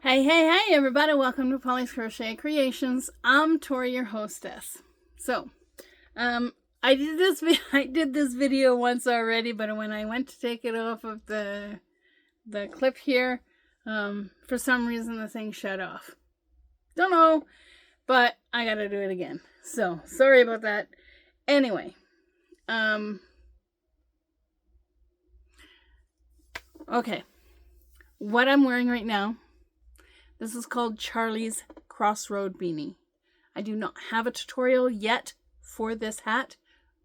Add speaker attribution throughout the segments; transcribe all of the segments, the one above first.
Speaker 1: Hey, everybody. Welcome to Polly's Crochet Creations. I'm Tori, your hostess. So, I did this video once already, but when I went to take it off of the clip here, for some reason the thing shut off. Don't know, but I gotta do it again. So, sorry about that. Anyway, okay. What I'm wearing right now, this is called Charlie's Crossroad Beanie. I do not have a tutorial yet for this hat,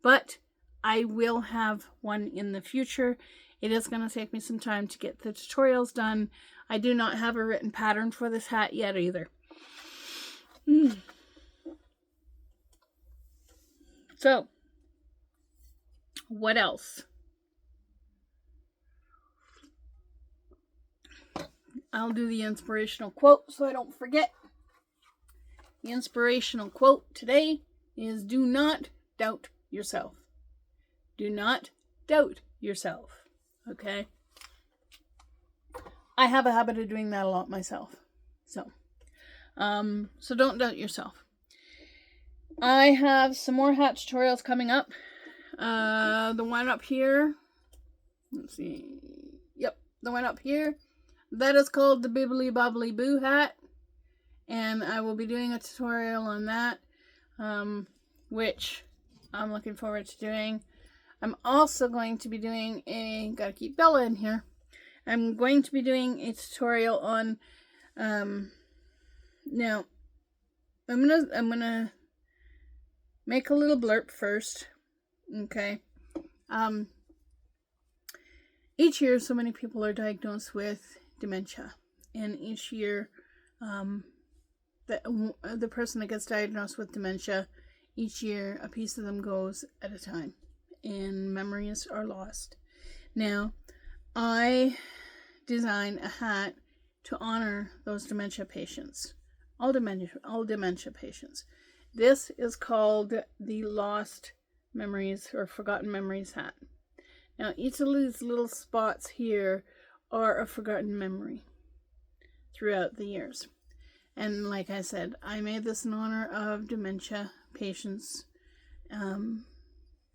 Speaker 1: but I will have one in the future. It is going to take me some time to get the tutorials done. I do not have a written pattern for this hat yet either. So, what else? I'll do the inspirational quote so I don't forget. The inspirational quote today is, do not doubt yourself. Do not doubt yourself. Okay? I have a habit of doing that a lot myself. So don't doubt yourself. I have some more hat tutorials coming up. The one up here. Let's see. Yep, the one up here. That is called the Bibbly Bobbly Boo hat. And I will be doing a tutorial on that, which I'm looking forward to doing. I'm also going to be doing gotta keep Bella in here. I'm going to be doing a tutorial on, now, I'm gonna make a little blurb first, okay? Each year, so many people are diagnosed with dementia, and each year, the person that gets diagnosed with dementia, each year a piece of them goes at a time, and memories are lost. Now, I designed a hat to honor those dementia patients, all dementia patients. This is called the Lost Memories or Forgotten Memories hat. Now, each of these little spots here are a forgotten memory throughout the years. And like I said, I made this in honor of dementia patients. And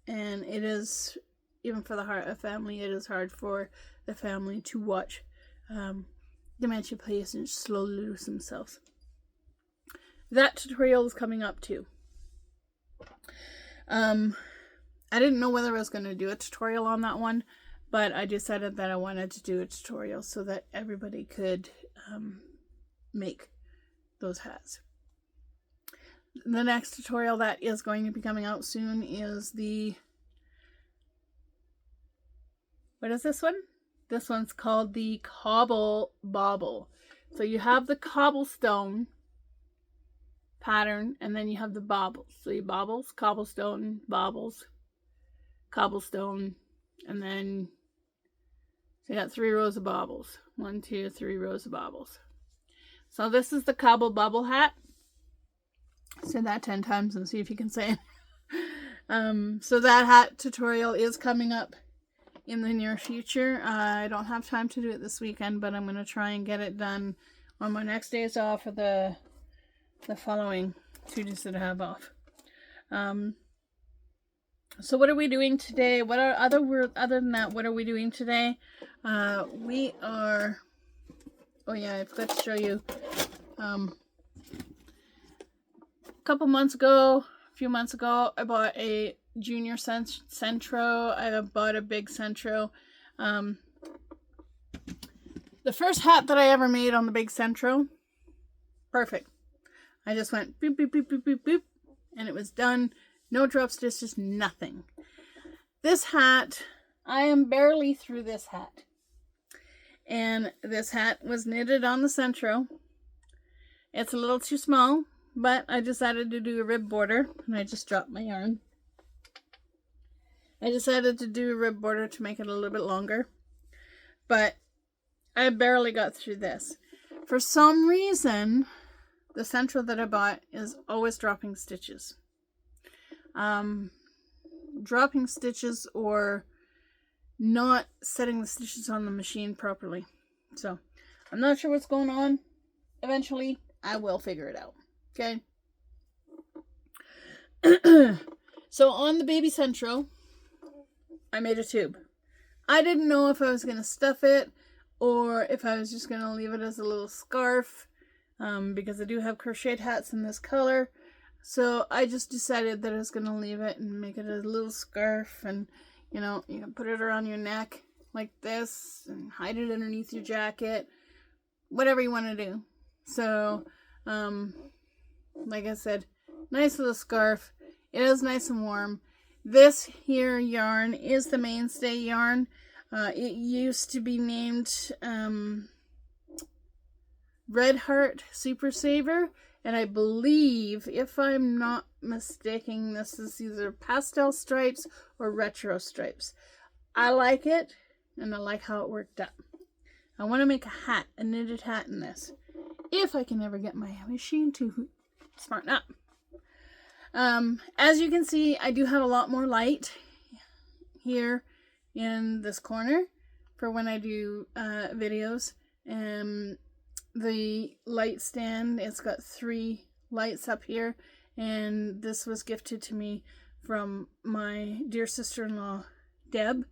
Speaker 1: it is, even for the family, it is hard for the family to watch dementia patients slowly lose themselves. That tutorial is coming up too. I didn't know whether I was going to do a tutorial on that one, but I decided that I wanted to do a tutorial so that everybody could make those hats. The next tutorial that is going to be coming out soon is what is this one? This one's called the Cobble Bobble. So you have the cobblestone pattern, and then you have the bobbles. So you bobbles, cobblestone, bobbles, cobblestone, and then so you got 3 rows of bobbles. 1, 2, 3 rows of bobbles. So this is the Cobble Bobble hat. Say that 10 times and see if you can say it. So that hat tutorial is coming up in the near future. I don't have time to do it this weekend, but I'm going to try and get it done on my next days off or the following 2 days that I have off. So what are we doing today? What are other than that, what are we doing today? We are, oh yeah, I forgot to show you. A few months ago, I bought a junior Centro. I bought a big Centro. The first hat that I ever made on the big Centro, perfect. I just went boop, boop, boop, boop, boop, boop, and it was done. No drop stitches, nothing. This hat, I am barely through this hat. And this hat was knitted on the Centro. It's a little too small, but I decided to do a rib border, and I just dropped my yarn. I decided to do a rib border to make it a little bit longer, but I barely got through this. For some reason, the Centro that I bought is always dropping stitches. Dropping stitches or not setting the stitches on the machine properly. So I'm not sure what's going on. eventually I will figure it out. Okay. So on the Baby Central, I made a tube. I didn't know if I was going to stuff it or if I was just going to leave it as a little scarf, because I do have crocheted hats in this color. So I just decided that I was going to leave it and make it a little scarf, and you know, you can put it around your neck like this and hide it underneath your jacket, whatever you want to do. So, like I said, nice little scarf. It is nice and warm. This here yarn is the Mainstay yarn. It used to be named Red Heart Super Saver, and I believe, if I'm not mistaken, this is either pastel stripes or retro stripes. I like it, and I like how it worked out. I want to make a hat, a knitted hat in this, if I can ever get my machine to smarten up. As you can see, I do have a lot more light here in this corner for when I do videos. The light stand, it's got 3 lights up here, and this was gifted to me from my dear sister-in-law, Deb,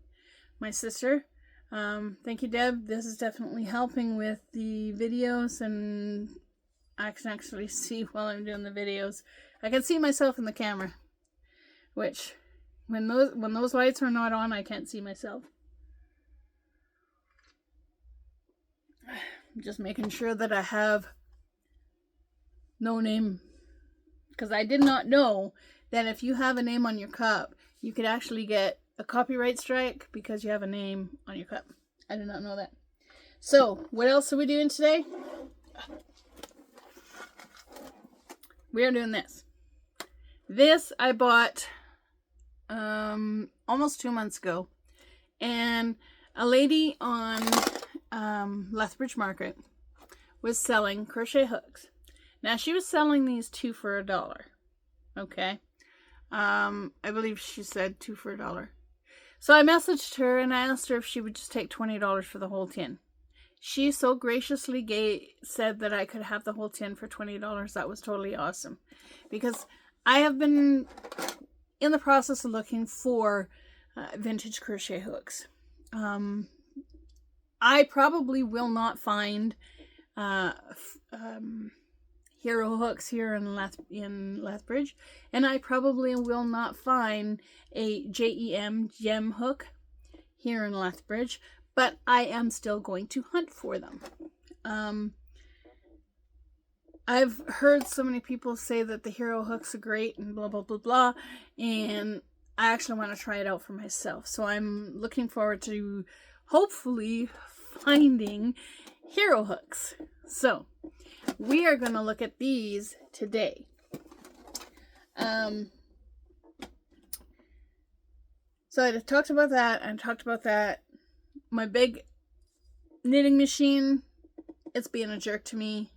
Speaker 1: my sister. Thank you, Deb. This is definitely helping with the videos, and I can actually see while I'm doing the videos. I can see myself in the camera, which when those lights are not on, I can't see myself. I'm just making sure that I have no name, because I did not know that if you have a name on your cup, you could actually get a copyright strike because you have a name on your cup. I did not know that. So, what else are we doing today? We are doing this. This I bought almost 2 months ago, and a lady on Lethbridge Market was selling crochet hooks. Now, she was selling these 2 for $1. Okay. I believe she said 2 for $1. So I messaged her and I asked her if she would just take $20 for the whole tin. She so graciously said that I could have the whole tin for $20. That was totally awesome, because I have been in the process of looking for vintage crochet hooks. I probably will not find hero hooks here in Lethbridge, and I probably will not find a gem hook here in Lethbridge, but I am still going to hunt for them. I've heard so many people say that the hero hooks are great and blah blah blah blah, and I actually want to try it out for myself. So I'm looking forward to hopefully finding hero hooks. So we are going to look at these today. So I talked about that and talked about that. My big knitting machine, it's being a jerk to me.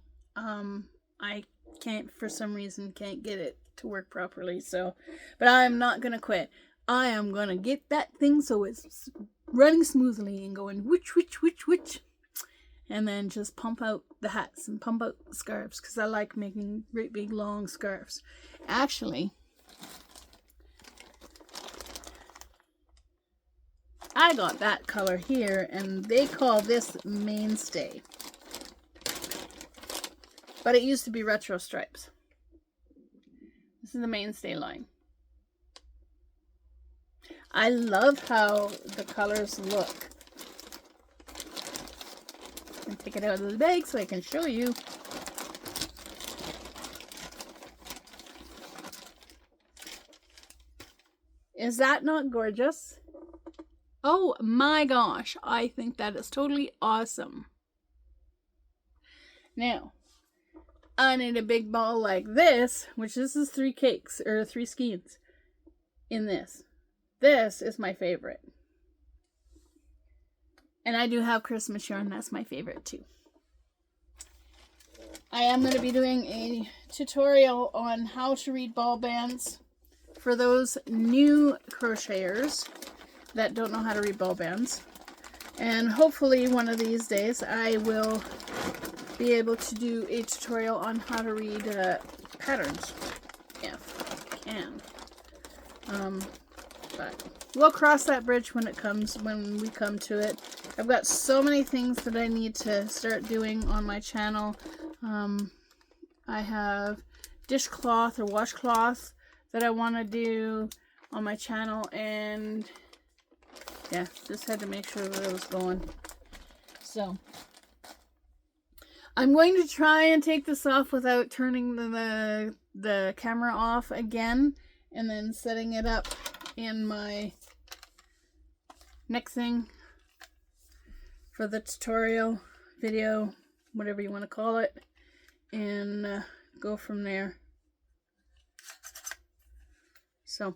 Speaker 1: I can't, for some reason, can't get it to work properly. So, but I'm not going to quit. I am going to get that thing so it's running smoothly and going witch, and then just pump out the hats and pump out the scarves, because I like making great big long scarves. Actually, I got that color here, and they call this Mainstay, but it used to be Retro Stripes. This is the Mainstay line. I love how the colors look. And take it out of the bag so I can show you. Is that not gorgeous? Oh my gosh, I think that is totally awesome. Now, I need a big ball like this, which this is 3 cakes, or 3 skeins in this. This is my favorite. And I do have Christmas yarn, that's my favorite too. I am going to be doing a tutorial on how to read ball bands for those new crocheters that don't know how to read ball bands. And hopefully one of these days I will be able to do a tutorial on how to read patterns, if I can. But we'll cross that bridge when we come to it. I've got so many things that I need to start doing on my channel. I have dishcloth or washcloth that I want to do on my channel, and yeah, just had to make sure that it was going. So I'm going to try and take this off without turning the camera off again, and then setting it up in my next thing for the tutorial video, whatever you want to call it, and go from there. So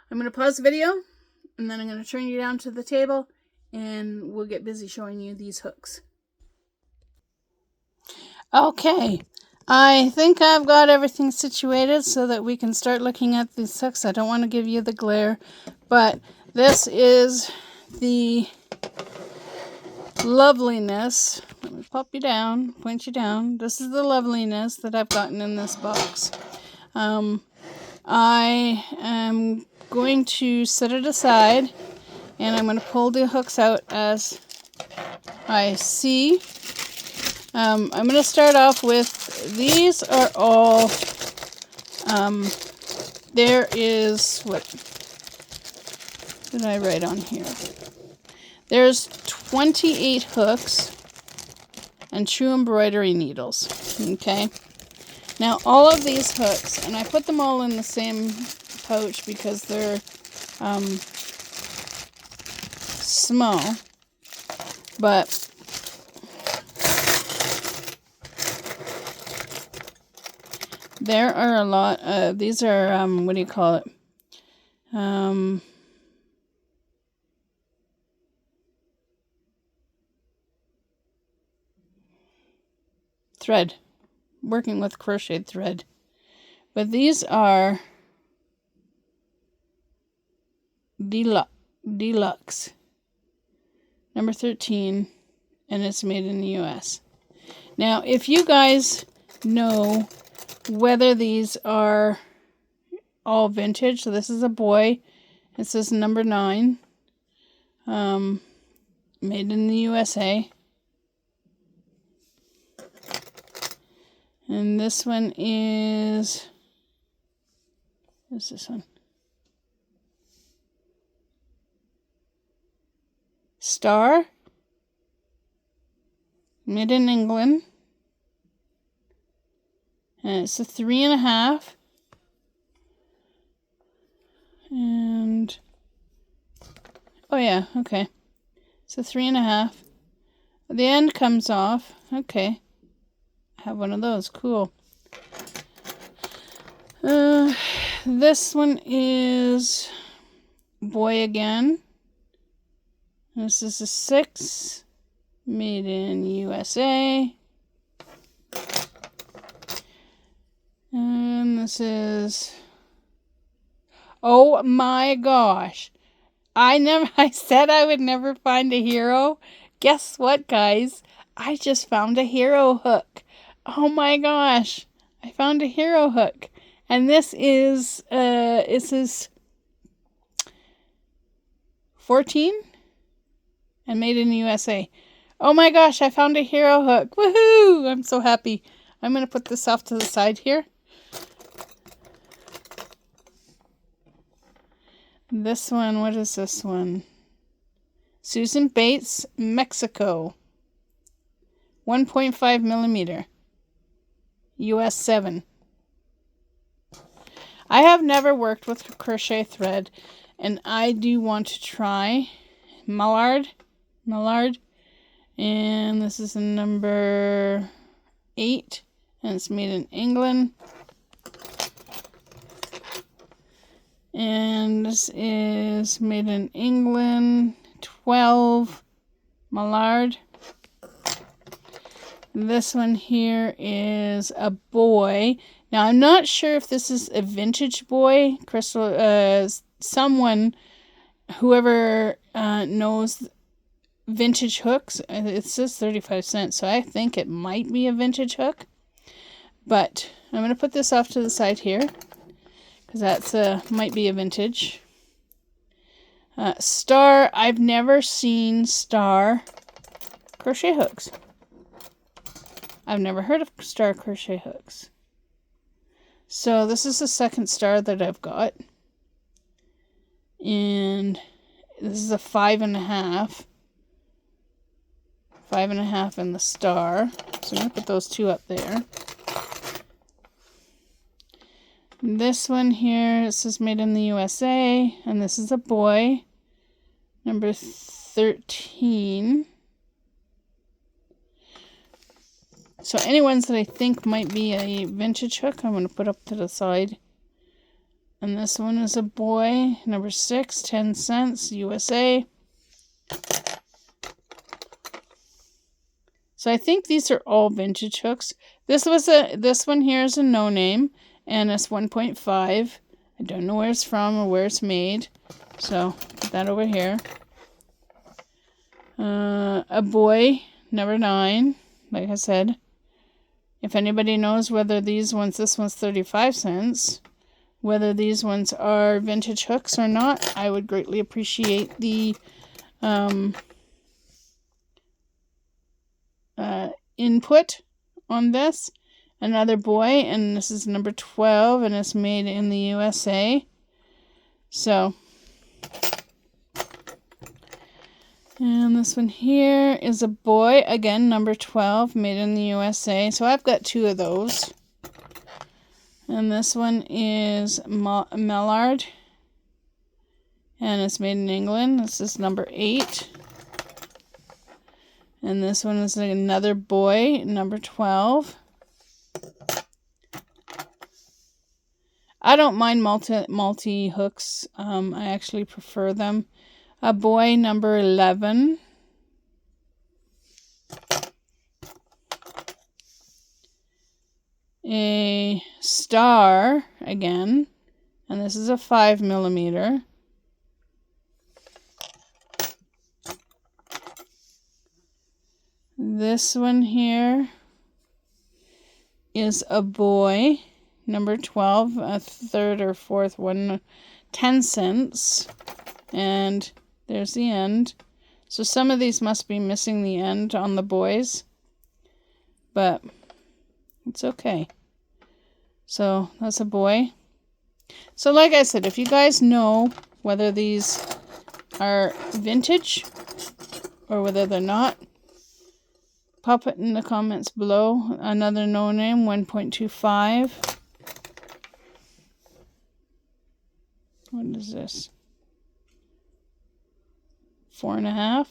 Speaker 1: I'm going to pause the video, and then I'm going to turn you down to the table, and we'll get busy showing you these hooks. Okay, I think I've got everything situated so that we can start looking at these hooks. I don't want to give you the glare, but this is the loveliness. Let me pop you down, point you down. This is the loveliness that I've gotten in this box. I am going to set it aside, and I'm going to pull the hooks out as I see. I'm going to start off with, these are all, there is, what did I write on here? There's 28 hooks and 2 embroidery needles, okay? Now, all of these hooks, and I put them all in the same pouch because they're small, but there are a lot of, these are, what do you call it? Thread. Working with crocheted thread. But these are Deluxe. Number 13. And it's made in the US. Now, if you guys know whether these are all vintage, so this is a boy, it says number 9, made in the USA, and this one is, what's this one? Star, made in England. And it's a 3.5. And, oh yeah, okay. It's a 3.5. The end comes off. Okay. I have one of those. Cool. This one is boy again. This is a 6. Made in USA. And this is, oh my gosh. I said I would never find a hero. Guess what, guys? I just found a hero hook. Oh my gosh. I found a hero hook. And this is 14 and made in the USA. Oh my gosh, I found a hero hook. Woohoo! I'm so happy. I'm going to put this off to the side here. This one, what is this one? Susan Bates, Mexico. 1.5 millimeter. US 7. I have never worked with crochet thread, and I do want to try. Mallard. And this is a number 8, and it's made in England. And this is made in England, 12, Mallard. This one here is a boy. Now, I'm not sure if this is a vintage boy. Crystal, someone, whoever knows vintage hooks. It says 35 cents, so I think it might be a vintage hook. But I'm going to put this off to the side here, because that's might be a vintage. Star, I've never seen Star crochet hooks. I've never heard of Star crochet hooks. So this is the second Star that I've got. And this is a 5.5. 5.5 in the Star. So I'm going to put those two up there. This one here, it says made in the USA. And this is a boy. Number 13. So any ones that I think might be a vintage hook, I'm going to put up to the side. And this one is a boy, number 6, 10 cents, USA. So I think these are all vintage hooks. This one here is a no name, and it's 1.5. I don't know where it's from or where it's made, so put that over here. A boy, number 9, like I said. If anybody knows whether these ones, this one's 35 cents, whether these ones are vintage hooks or not, I would greatly appreciate the input on this. Another boy, and this is number 12, and it's made in the USA. So, and this one here is a boy, again, number 12, made in the USA. So I've got 2 of those. And this one is Mallard, and it's made in England. This is number 8. And this one is another boy, number 12. I don't mind multi hooks. I actually prefer them. A boy, number 11. A Star again, and this is a 5mm. This one here is a boy, number 12, a third or fourth one, 10 cents, and there's the end. So some of these must be missing the end on the boys, but it's okay. So that's a boy. So like I said, if you guys know whether these are vintage or whether they're not, pop it in the comments below. Another no name, 1.25. What is this? 4.5.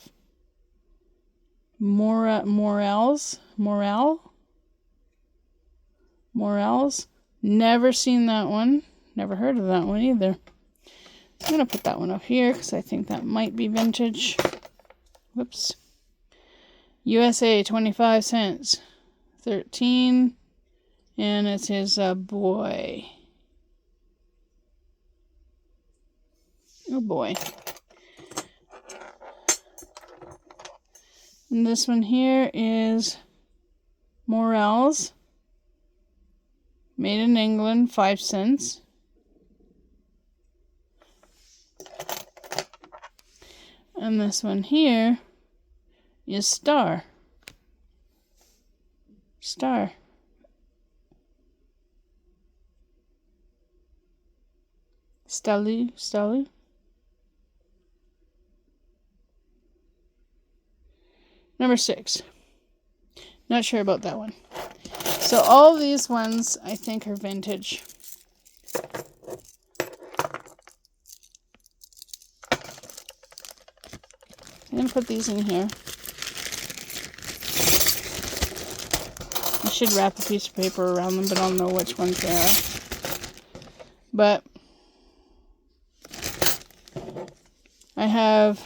Speaker 1: Morels. Never seen that one. Never heard of that one either. I'm going to put that one up here because I think that might be vintage. Whoops. USA, 25 cents. 13. And it is a boy. Oh boy. And this one here is Morels. Made in England, 5 cents. And this one here is Star. Star. Stalu. Number 6. Not sure about that one. So all these ones I think are vintage. I'm going to put these in here. I should wrap a piece of paper around them, but I don't know which ones they are. But I have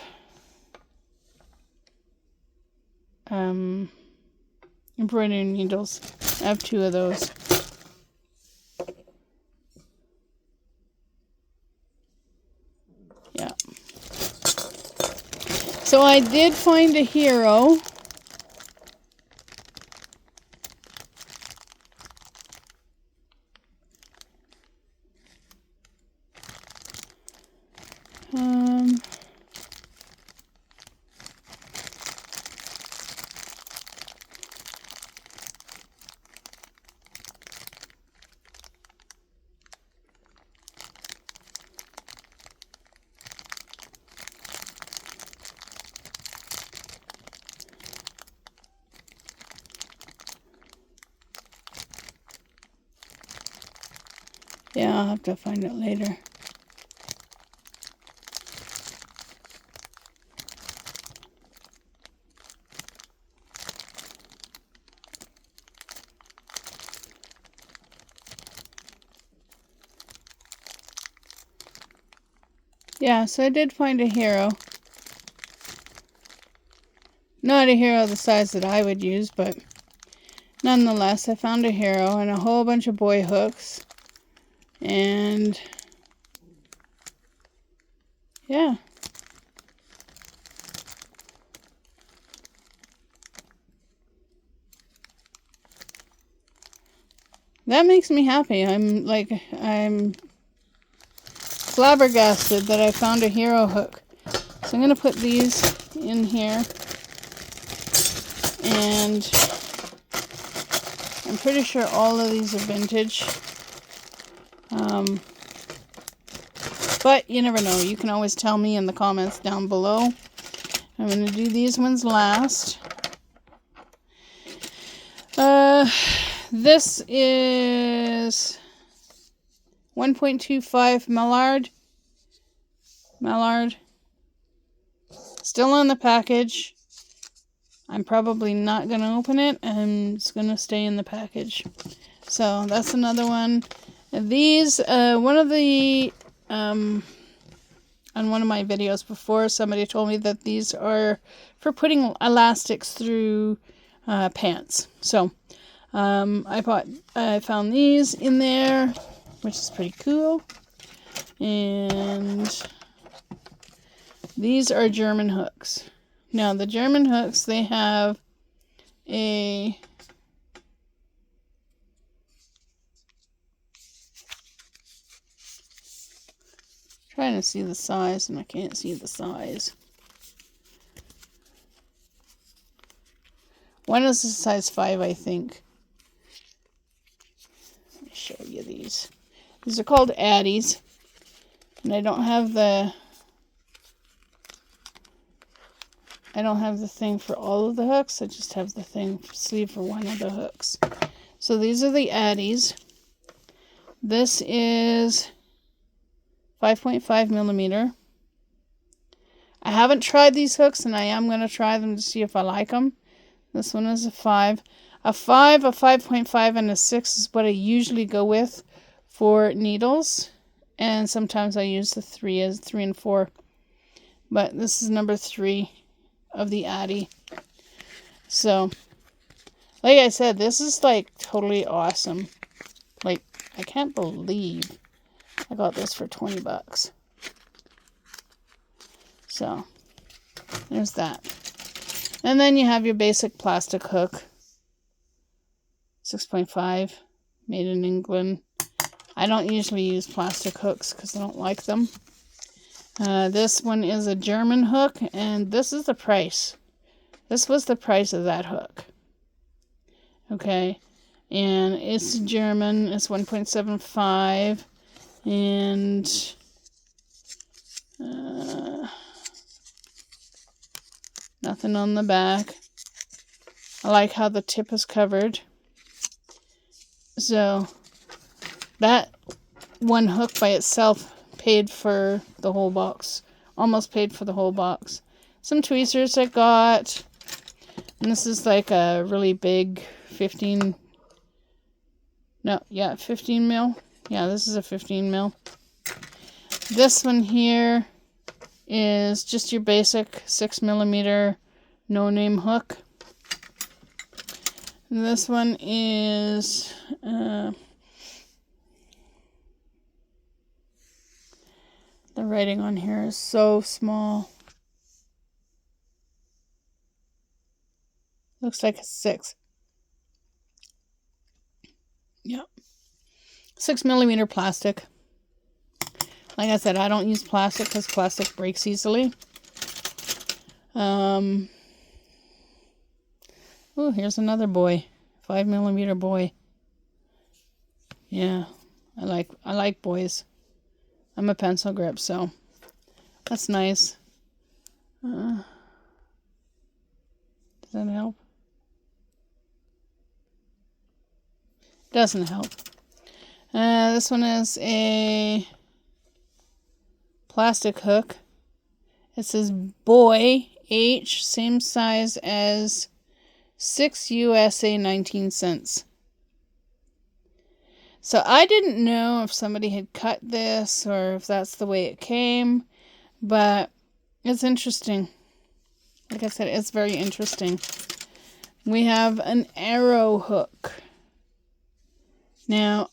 Speaker 1: embroidery needles. I have 2 of those. Yeah. So I did find a hero. Yeah, I'll have to find it later. Yeah, so I did find a hero. Not a hero the size that I would use, but nonetheless, I found a hero and a whole bunch of boy hooks. And yeah. That makes me happy. I'm flabbergasted that I found a hero hook. So I'm going to put these in here. And I'm pretty sure all of these are vintage. But you never know. You can always tell me in the comments down below. I'm going to do these ones last. This is 1.25 Mallard. Still on the package. I'm probably not going to open it. It's going to stay in the package. So that's another one. These, one of the, on one of my videos before, somebody told me that these are for putting elastics through pants. So I found these in there, which is pretty cool. And these are German hooks. Now the German hooks, they have a trying to see the size and I can't see the size. One is a size 5, I think. Let me show you these. These are called Addies. And I don't have the thing for all of the hooks. I just have the sleeve for one of the hooks. So these are the Addies. This is 5.5 millimeter. I haven't tried these hooks and I am going to try them to see if I like them. This one is a 5. A 5, a 5.5, and a 6 is what I usually go with for needles. And sometimes I use the 3 as 3 and 4. But this is number 3 of the Addie. So, like I said, this is like totally awesome. Like, I can't believe I got this for 20 bucks. So, there's that. And then you have your basic plastic hook. 6.5, made in England. I don't usually use plastic hooks because I don't like them. This one is a German hook, and this is the price. This was the price of that hook. Okay, and it's German. It's 1.75, and nothing on the back. I like how the tip is covered. So that one hook by itself paid for the whole box. Almost paid for the whole box. Some tweezers I got. And this is like a really big 15 mil. Yeah, this is a 15 mil. This one here is just your basic 6 millimeter no-name hook. And this one is the writing on here is so small. Looks like a 6. Yeah. 6mm plastic. Like I said, I don't use plastic because plastic breaks easily. Oh, here's another boy. 5mm boy. Yeah, I like boys. I'm a pencil grip, so that's nice. Does that help? Doesn't help. This one is a plastic hook. It says boy H, same size as 6 USA 19 cents. So I didn't know if somebody had cut this or if that's the way it came, but it's interesting. Like I said, it's very interesting. We have an arrow hook. Now,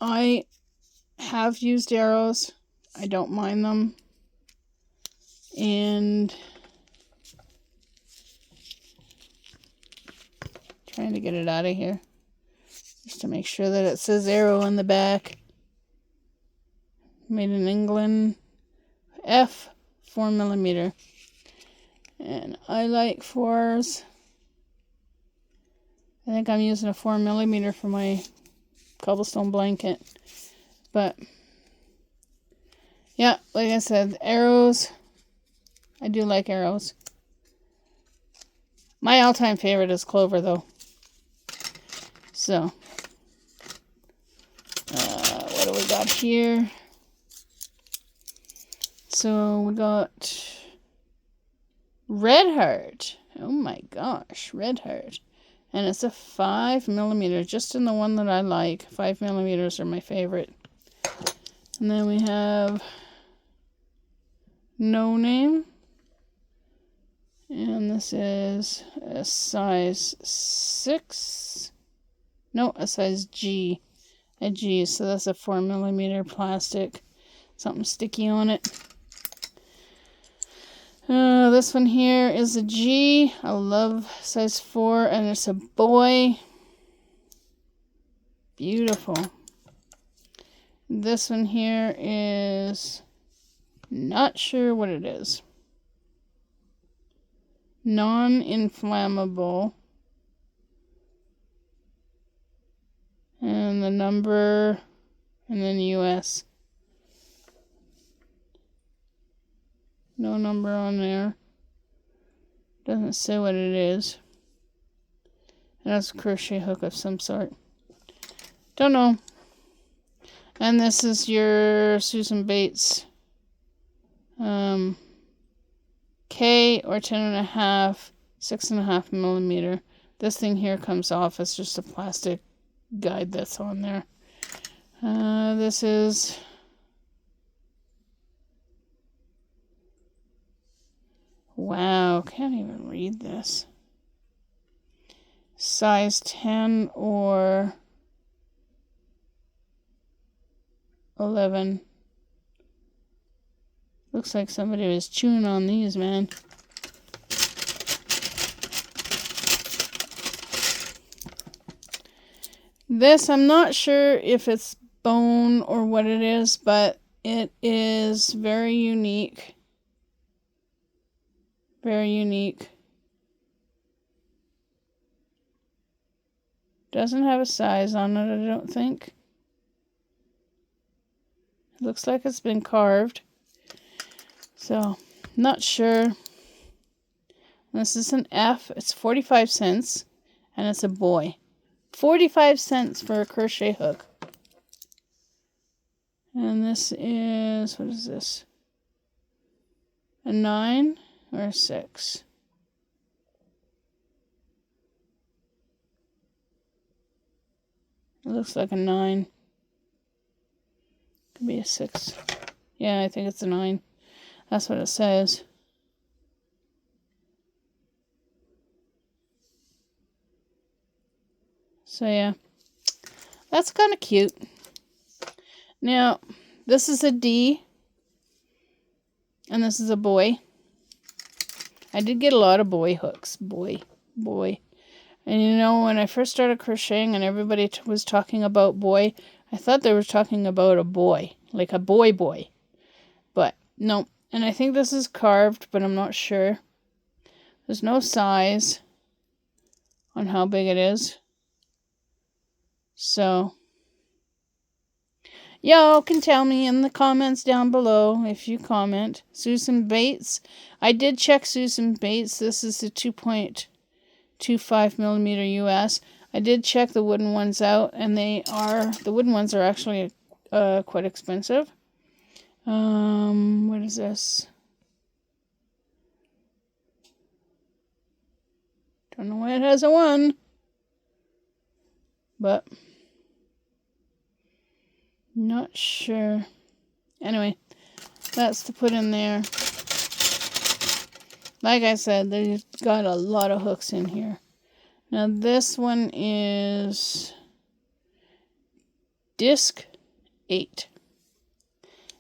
Speaker 1: I have used arrows. I don't mind them. And trying to get it out of here. Just to make sure that it says arrow on the back. Made in England. F, 4mm. And I like 4s. I think I'm using a 4mm for my cobblestone blanket. But, yeah, like I said, arrows. I do like arrows. My all-time favorite is clover, though. So, what do we got here? So, we got Red Heart. Oh my gosh, Red Heart. And it's a 5mm, just in the one that I like. 5mm are my favorite. And then we have No Name. And this is a size 6. No, a size G. A G, so that's a 4mm plastic. Something sticky on it. This one here is a G. I love size 4, and it's a boy. Beautiful. This one here is not sure what it is. Non-inflammable. And the number, and then US. No number on there. Doesn't say what it is. And that's a crochet hook of some sort. Don't know. And this is your Susan Bates K or 10.5, 6.5mm. This thing here comes off. It's just a plastic guide that's on there. This is wow, can't even read this. Size 10 or 11. Looks like somebody was chewing on these, man. This, I'm not sure if it's bone or what it is, but it is very unique. Very unique. Doesn't have a size on it, I don't think. It looks like it's been carved. So, not sure. This is an F. It's 45 cents. And it's a boy. 45 cents for a crochet hook. And this is, what is this? A 9 or a 6? It looks like a 9. Could be a 6. Yeah, I think it's a 9. That's what it says. So yeah, that's kind of cute. Now, this is a D, and this is a boy. I did get a lot of boy hooks. Boy. And you know, when I first started crocheting and everybody was talking about boy, I thought they were talking about a boy, like a boy. But no. And I think this is carved, but I'm not sure. There's no size on how big it is. So, y'all can tell me in the comments down below if you comment. Susan Bates. I did check Susan Bates. This is the 2.25 millimeter US. I did check the wooden ones out, and the wooden ones are actually quite expensive. What is this? Don't know why it has a 1. But not sure. Anyway, that's to put in there. Like I said, they've got a lot of hooks in here. Now this one is disc 8.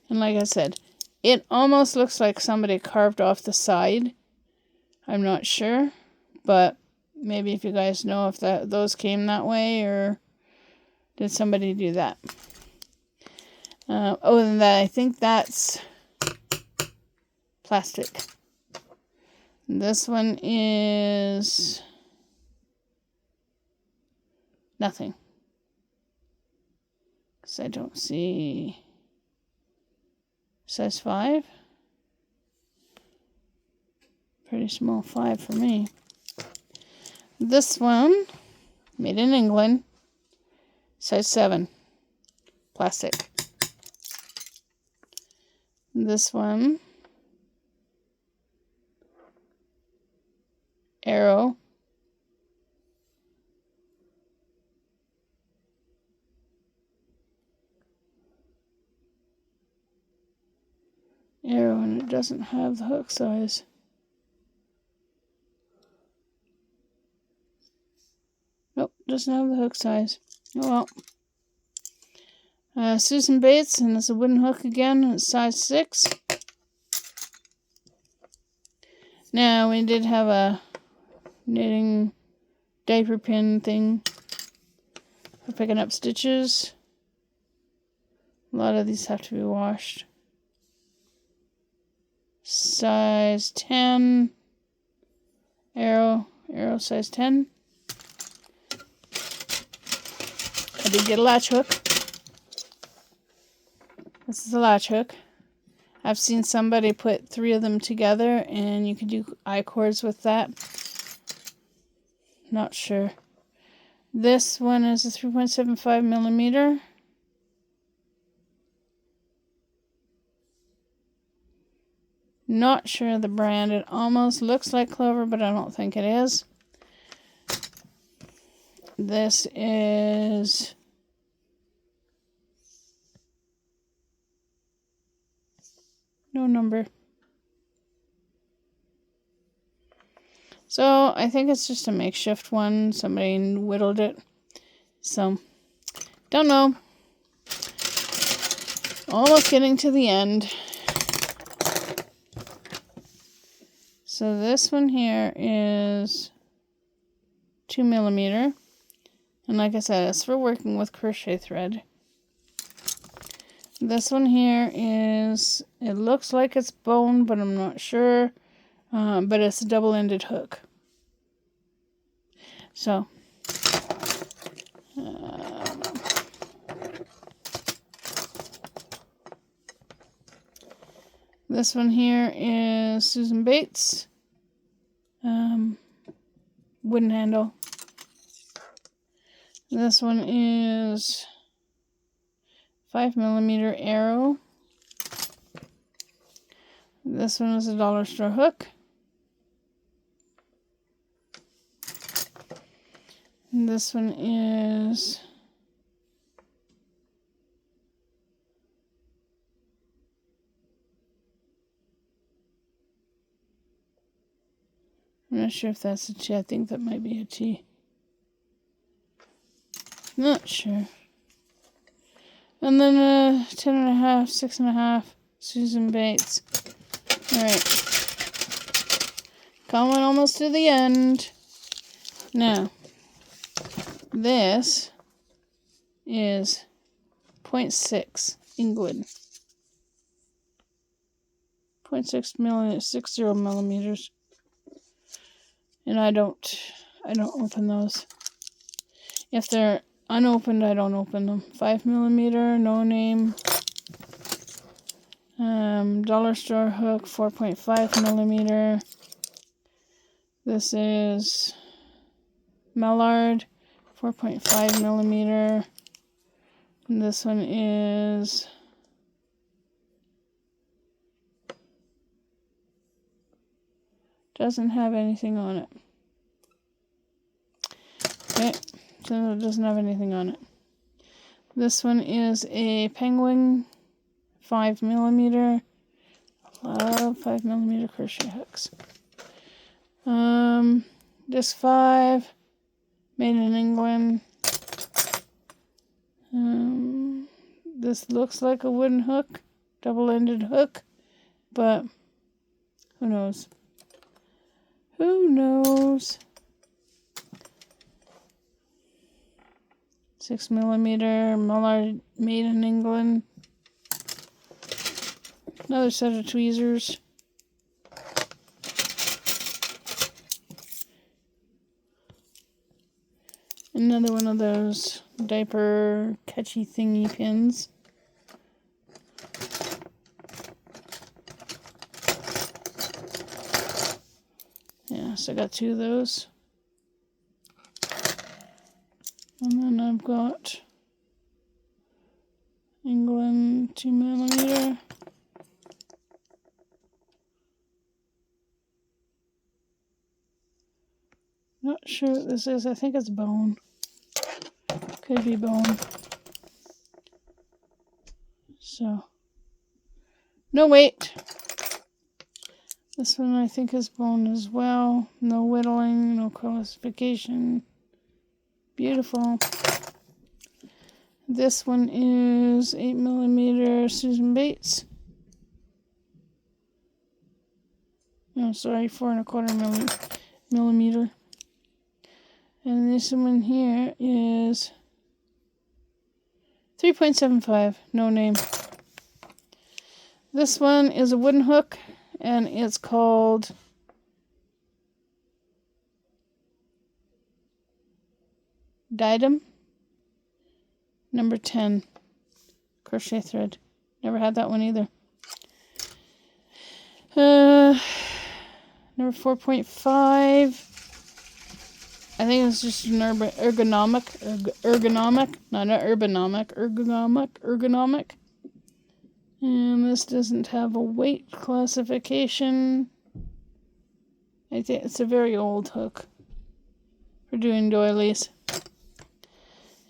Speaker 1: And like I said, it almost looks like somebody carved off the side. I'm not sure, but maybe if you guys know if those came that way, or did somebody do that? Other than that, I think that's plastic. This one is nothing, because I don't see size 5. Pretty small 5 for me. This one, made in England, size 7, plastic. This one, Arrow. Arrow, and it doesn't have the hook size. Nope, doesn't have the hook size. Oh well. Susan Bates, and it's a wooden hook again, and it's size 6. Now, we did have a knitting diaper pin thing for picking up stitches. A lot of these have to be washed. Size 10. Arrow size 10. I did get a latch hook. This is a latch hook. I've seen somebody put 3 of them together, and you can do I-cords with that. Not sure. This one is a 3.75 millimeter. Not sure of the brand. It almost looks like Clover, but I don't think it is. This is no number. So I think it's just a makeshift one. Somebody whittled it. So, don't know. Almost getting to the end. So this one here is 2 millimeter. And like I said, it's for working with crochet thread. This one here is, it looks like it's bone, but I'm not sure. But it's a double-ended hook. So, this one here is Susan Bates. Wooden handle. This one is 5 millimeter arrow. This one is a dollar store hook. And this one is I'm not sure if that's a T. I think that might be a T. Not sure. And then a 10.5, 6.5, Susan Bates. Alright. Coming almost to the end. Now, This is 0.6 England. 60 millimeters. And I don't open those. If they're unopened, I don't open them. 5 millimeter, no name. Dollar store hook, 4.5 millimeter. This is Mallard, 4.5 millimeter. And this one is doesn't have anything on it. Okay, so it doesn't have anything on it. This one is a Penguin, 5 millimeter. I love 5 millimeter crochet hooks. Disc 5, made in England. This looks like a wooden hook, double-ended hook, but who knows? Who knows? 6 millimeter, Mallard, made in England. Another set of tweezers. Another one of those diaper catchy thingy pins. Yeah, so I got 2 of those. And then I've got England 2 millimeter. Not sure what this is. I think it's bone. Could be bone. So, no, wait. This one I think is bone as well. No whittling, no classification. Beautiful. This one is 8 millimeter Susan Bates. No, sorry, 4.25 millimeter. And this one here is 3.75, no name. This one is a wooden hook, and it's called Diadem number 10 crochet thread. Never had that one either. Number 4.5. I think it's just an ergonomic, not an ergonomic. And this doesn't have a weight classification. I think it's a very old hook for doing doilies.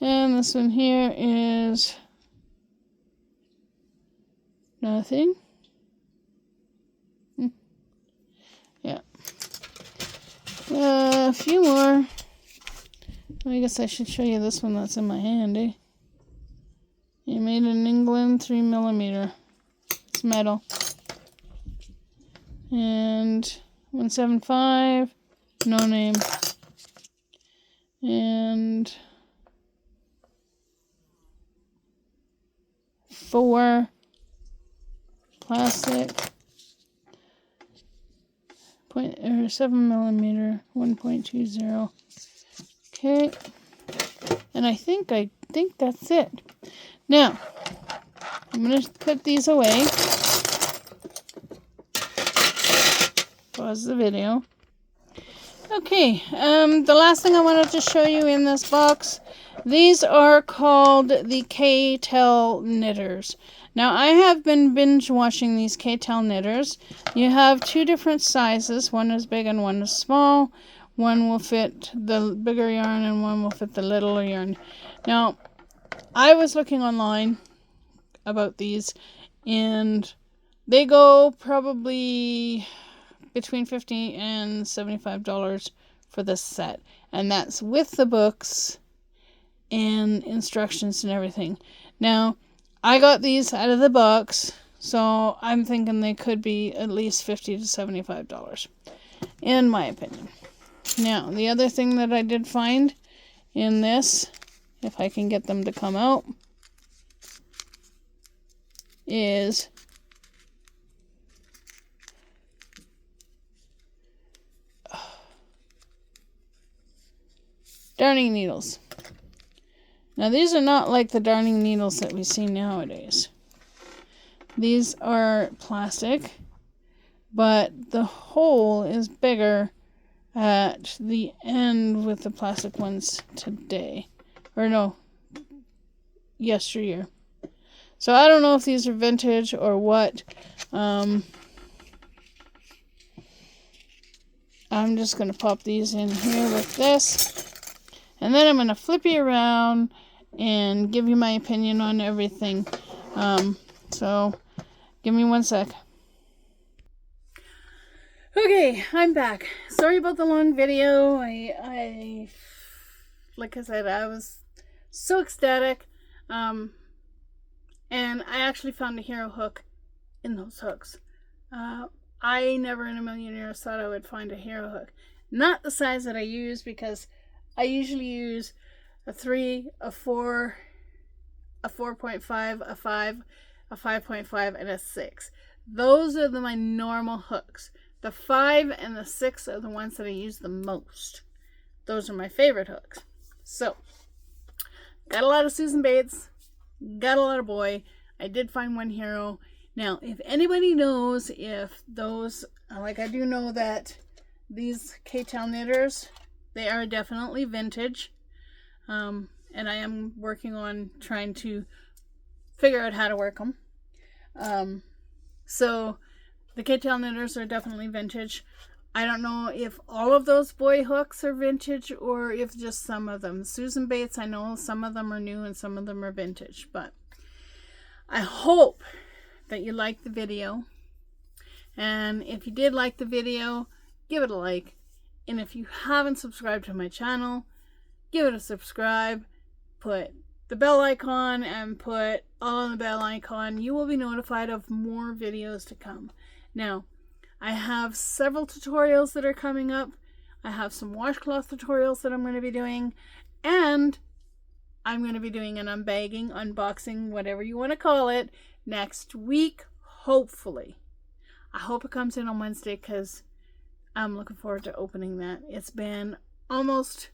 Speaker 1: And this one here is nothing. Yeah. A few more. I guess I should show you this one that's in my hand, eh? You made in England, 3 millimeter. It's metal. And 175, no name. And 4 plastic. 7 millimeter, 1.20. Okay, and I think that's it. Now, I'm going to put these away. Pause the video. Okay, the last thing I wanted to show you in this box, these are called the K-Tel knitters. Now, I have been binge watching these K-Tel knitters. You have 2 different sizes. One is big and one is small. One will fit the bigger yarn and one will fit the littler yarn. Now, I was looking online about these, and they go probably between $50 and $75 for this set. And that's with the books and instructions and everything. Now, I got these out of the box, so I'm thinking they could be at least $50 to $75, in my opinion. Now, the other thing that I did find in this, if I can get them to come out, is darning needles. Now these are not like the darning needles that we see nowadays. These are plastic, but the hole is bigger at the end with the plastic ones today. Or no, yesteryear. So I don't know if these are vintage or what. I'm just going to pop these in here like this. And then I'm going to flip you around and give you my opinion on everything. So give me 1 sec. Okay, I'm back. Sorry about the long video. I like I said, I was so ecstatic. And I actually found a hero hook in those hooks. I never in a million years thought I would find a hero hook. Not the size that I use, because I usually use a 3, a 4, a 4.5, a 5, a 5.5, and a 6. Those are my normal hooks. The 5 and the 6 are the ones that I use the most. Those are my favorite hooks. So, got a lot of Susan Bates, got a lot of boy. I did find one hero. Now, if anybody knows if those, like I do know that these K-Tel knitters, they are definitely vintage. And I am working on trying to figure out how to work them. So the K-Tel knitters are definitely vintage. I don't know if all of those boy hooks are vintage or if just some of them. Susan Bates, I know some of them are new and some of them are vintage. But I hope that you liked the video. And if you did like the video, give it a like. And if you haven't subscribed to my channel, give it a subscribe. Put the bell icon and put all on the bell icon. You will be notified of more videos to come. Now, I have several tutorials that are coming up. I have some washcloth tutorials that I'm going to be doing. And I'm going to be doing an unbagging, unboxing, whatever you want to call it, next week, hopefully. I hope it comes in on Wednesday because I'm looking forward to opening that. It's been almost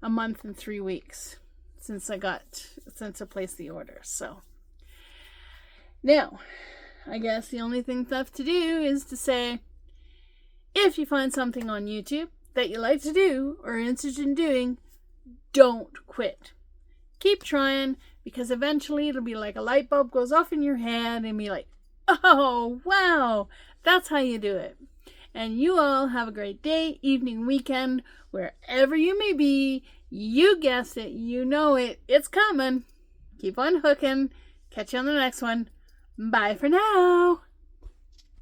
Speaker 1: a month and 3 weeks since I placed the order. So now, I guess the only thing left to do is to say, if you find something on YouTube that you like to do or are interested in doing, don't quit. Keep trying, because eventually it'll be like a light bulb goes off in your head and be like, oh, wow, that's how you do it. And you all have a great day, evening, weekend, wherever you may be. You guessed it. You know it. It's coming. Keep on hooking. Catch you on the next one. Bye for now.